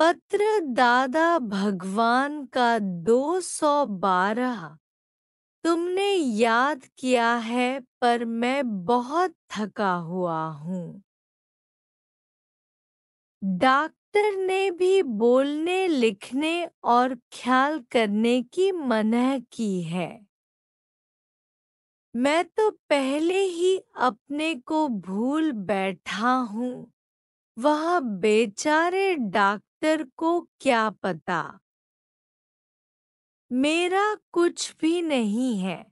पत्र दादा भगवान का 212। तुमने याद किया है पर मैं बहुत थका हुआ हूँ। डॉक्टर ने भी बोलने लिखने और ख्याल करने की मनाही की है। मैं तो पहले ही अपने को भूल बैठा हूँ। वह बेचारे डॉक्टर को क्या पता। मेरा कुछ भी नहीं है,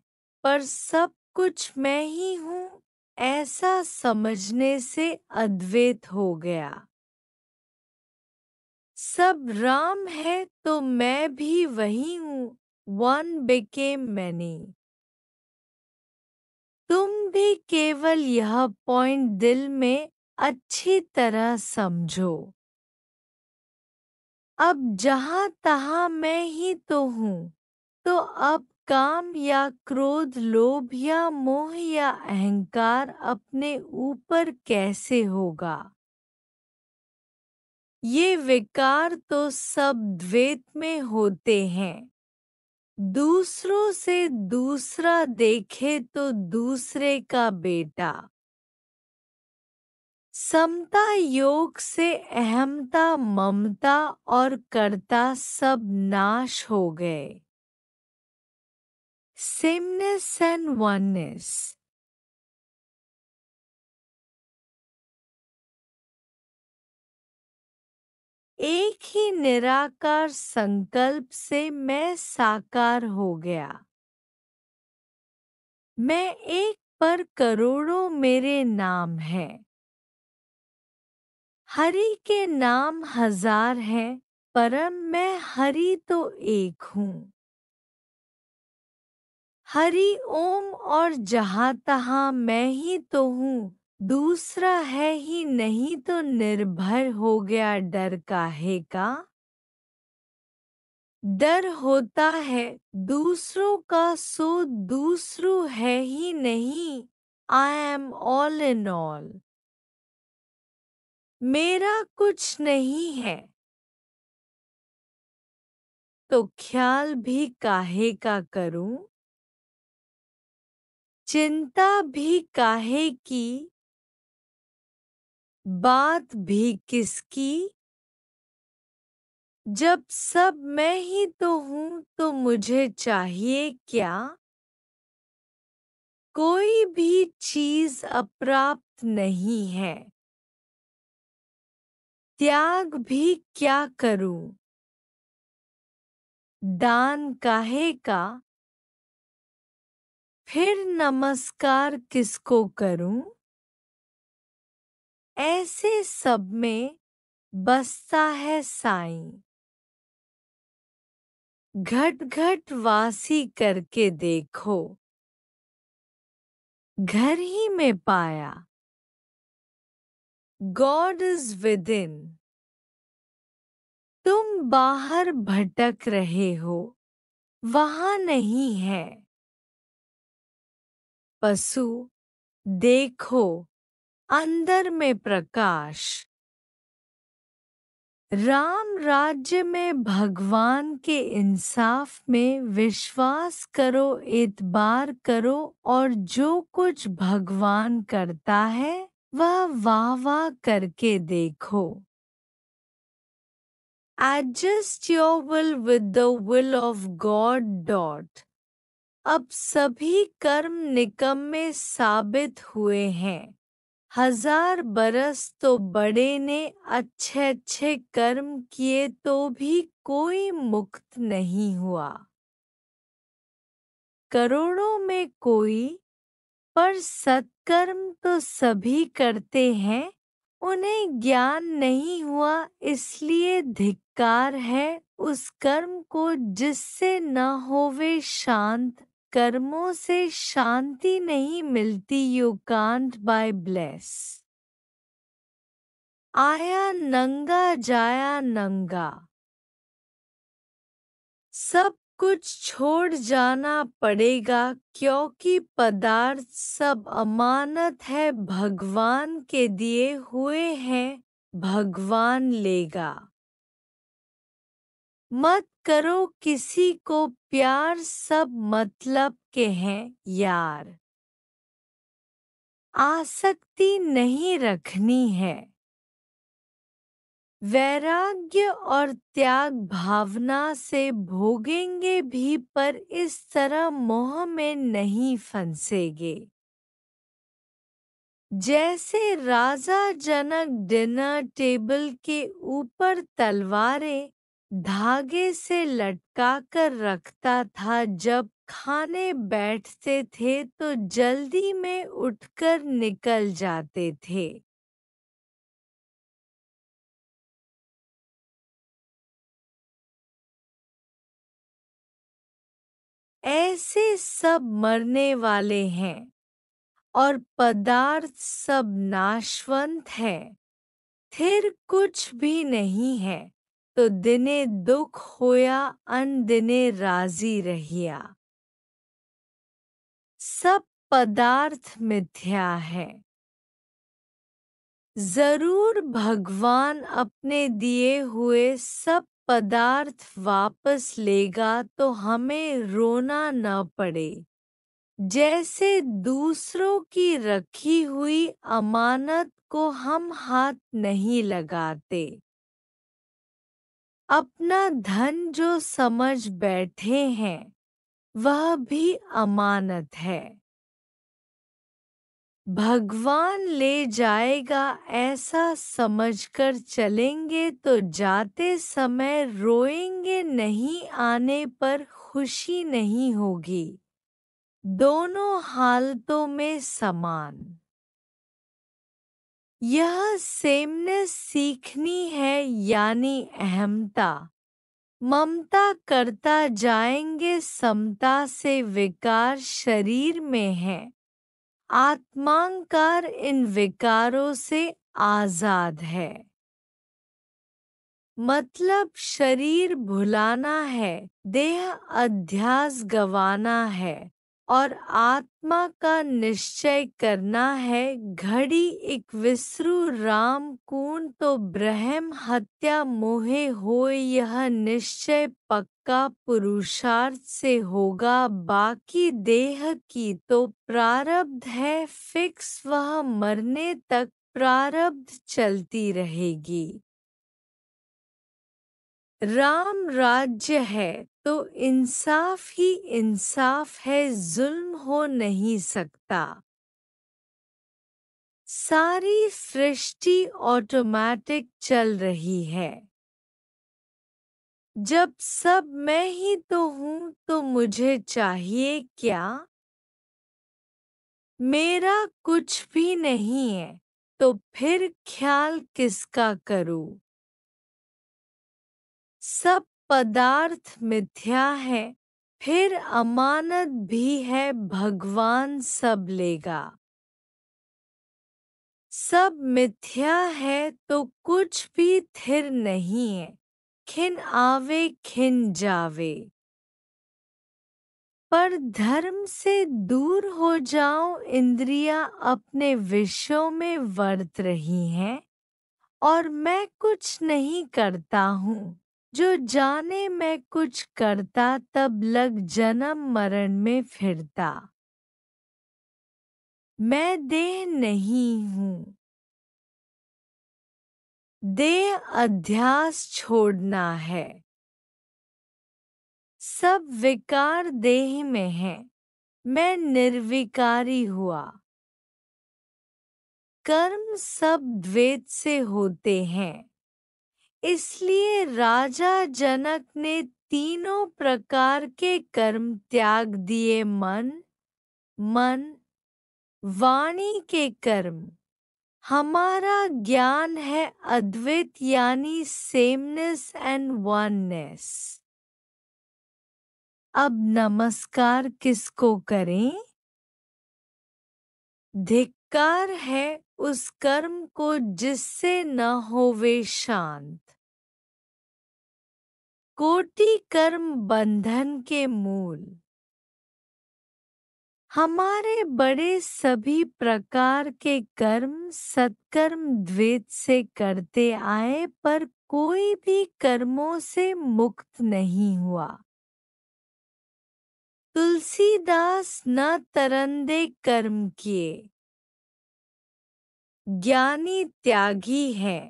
पर सब कुछ मैं ही हूँ, ऐसा समझने से अद्वैत हो गया। सब राम है तो मैं भी वही हूँ। One became many। तुम भी केवल यह पॉइंट दिल में अच्छी तरह समझो। अब जहाँ तहाँ मैं ही तो हूँ, तो अब काम या क्रोध, लोभ या मोह या अहंकार अपने ऊपर कैसे होगा। ये विकार तो सब द्वैत में होते हैं। दूसरों से दूसरा देखे तो दूसरे का बेटा। समता योग से अहमता, ममता और कर्ता सब नाश हो गए। Sameness and oneness। एक ही निराकार संकल्प से मैं साकार हो गया। मैं एक पर करोड़ों मेरे नाम हैं। हरि के नाम हजार हैं, परम मैं हरि तो एक हूँ। हरि ओम और जहाँ तहाँ मैं ही तो हूँ, दूसरा है ही नहीं तो निर्भय हो गया डर काहे का। डर होता है दूसरों का सो दूसरों है ही नहीं। I am all in all. मेरा कुछ नहीं है तो ख्याल भी काहे का करूं। चिंता भी काहे की, बात भी किसकी। जब सब मैं ही तो हूँ तो मुझे चाहिए क्या। कोई भी चीज अप्राप्त नहीं है। त्याग भी क्या करूं। दान काहे का, फिर नमस्कार किसको करूं। ऐसे सब में बसता है साईं। घट घट वासी करके देखो, घर ही में पाया। God is with in. तुम बाहर भटक रहे हो, वहां नहीं है। पशु देखो, अंदर में प्रकाश। राम राज्य में भगवान के इंसाफ में विश्वास करो, एतबार करो और जो कुछ भगवान करता है वह वाह वाह करके देखो। Adjust your will with the will of God. अब सभी कर्म निकम्मे साबित हुए हैं। 1000 बरस तो बड़े ने अच्छे अच्छे कर्म किए तो भी कोई मुक्त नहीं हुआ। करोड़ों में कोई, पर सत्कर्म तो सभी करते हैं। उन्हें ज्ञान नहीं हुआ इसलिए धिक्कार है उस कर्म को जिससे न होवे शांत। कर्मों से शांति नहीं मिलती। You can't buy bless. आया नंगा जाया नंगा। सब कुछ छोड़ जाना पड़ेगा क्योंकि पदार्थ सब अमानत है, भगवान के दिए हुए हैं, भगवान लेगा। मत करो किसी को प्यार, सब मतलब के हैं यार। आसक्ति नहीं रखनी है। वैराग्य और त्याग भावना से भोगेंगे भी, पर इस तरह मोह में नहीं फंसेंगे। जैसे राजा जनक डिनर टेबल के ऊपर तलवारें धागे से लटकाकर रखता था, जब खाने बैठते थे तो जल्दी में उठकर निकल जाते थे। ऐसे सब मरने वाले हैं और पदार्थ सब नाशवंत है। फिर कुछ भी नहीं है, तो दिने दुख होया अन दिने राजी रहिया। सब पदार्थ मिथ्या है। जरूर भगवान अपने दिए हुए सब पदार्थ वापस लेगा, तो हमें रोना न पड़े। जैसे दूसरों की रखी हुई अमानत को हम हाथ नहीं लगाते। अपना धन जो समझ बैठे हैं, वह भी अमानत है। भगवान ले जाएगा ऐसा समझकर चलेंगे तो जाते समय रोएंगे, नहीं आने पर खुशी नहीं होगी। दोनों हालतों में समान। यह सेमनेस सीखनी है, यानी अहमता। ममता करता जाएंगे, समता से विकार शरीर में है। आत्मांकार इन विकारों से आजाद है। मतलब शरीर भुलाना है, देह अध्यास गवाना है और आत्मा का निश्चय करना है। घड़ी एक विसरु राम कून, तो ब्रह्म हत्या मोहे होय। यह निश्चय पक्का पुरुषार्थ से होगा। बाकी देह की तो प्रारब्ध है फिक्स, वह मरने तक प्रारब्ध चलती रहेगी। राम राज्य है तो इंसाफ ही इंसाफ है, जुल्म हो नहीं सकता। सारी सृष्टि ऑटोमेटिक चल रही है। जब सब मैं ही तो हूँ, तो मुझे चाहिए क्या? मेरा कुछ भी नहीं है, तो फिर ख्याल किसका करूँ? सब पदार्थ मिथ्या है, फिर अमानत भी है, भगवान सब लेगा। सब मिथ्या है तो कुछ भी थिर नहीं है, खिन आवे खिन जावे। पर धर्म से दूर हो जाओ, इंद्रियां अपने विषयों में वर्त रही हैं और मैं कुछ नहीं करता हूँ। जो जाने मैं कुछ करता, तब लग जन्म मरण में फिरता। मैं देह नहीं हूँ। देह अध्यास छोड़ना है। सब विकार देह में है, मैं निर्विकारी हुआ। कर्म सब द्वैत से होते हैं, इसलिए राजा जनक ने तीनों प्रकार के कर्म त्याग दिए। मन, मन, वाणी के कर्म। हमारा ज्ञान है अद्वैत, यानी सेमनेस एंड वननेस। अब नमस्कार किसको करें? धिक्कार है उस कर्म को जिससे न होवे शांत। कोटि कर्म बंधन के मूल। हमारे बड़े सभी प्रकार के कर्म सत्कर्म द्वैत से करते आए, पर कोई भी कर्मों से मुक्त नहीं हुआ। तुलसीदास न तरंदे कर्म किए। ज्ञानी त्यागी है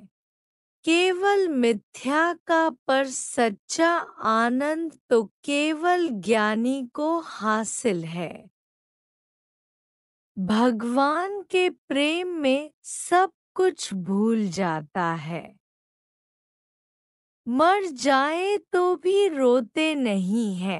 केवल मिथ्या का, पर सच्चा आनंद तो केवल ज्ञानी को हासिल है। भगवान के प्रेम में सब कुछ भूल जाता है। मर जाए तो भी रोते नहीं है,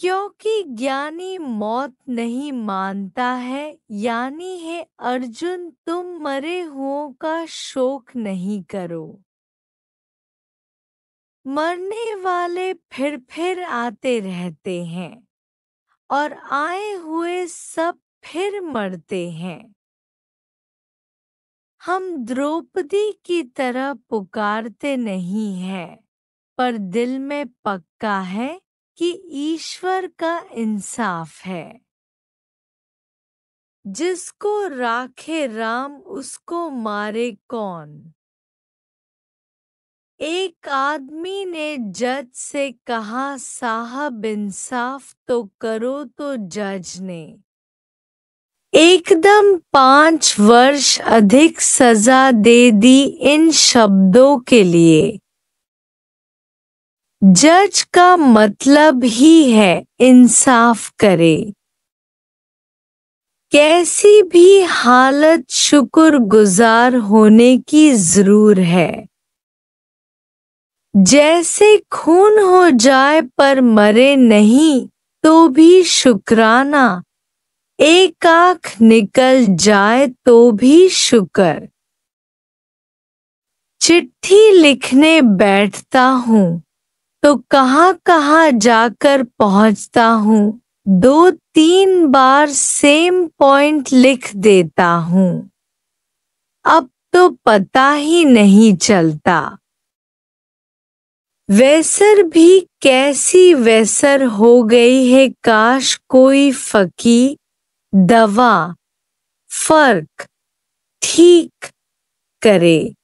क्योंकि ज्ञानी मौत नहीं मानता है। यानी है अर्जुन, तुम मरे हुओं का शोक नहीं करो। मरने वाले फिर आते रहते हैं और आए हुए सब फिर मरते हैं। हम द्रौपदी की तरह पुकारते नहीं हैं, पर दिल में पक्का है कि ईश्वर का इंसाफ है। जिसको राखे राम उसको मारे कौन। एक आदमी ने जज से कहा, साहब इंसाफ तो करो, तो जज ने एकदम 5 वर्ष अधिक सजा दे दी इन शब्दों के लिए। जज का मतलब ही है इंसाफ करे। कैसी भी हालत शुक्रगुजार होने की जरूर है। जैसे खून हो जाए पर मरे नहीं तो भी शुक्राना, एक आँख निकल जाए तो भी शुक्र। चिट्ठी लिखने बैठता हूँ तो कहाँ कहाँ जाकर पहुँचता हूँ, 2-3 बार सेम पॉइंट लिख देता हूँ। अब तो पता ही नहीं चलता। वैसर भी कैसी वैसर हो गई है, काश कोई फकी दवा फर्क ठीक करे।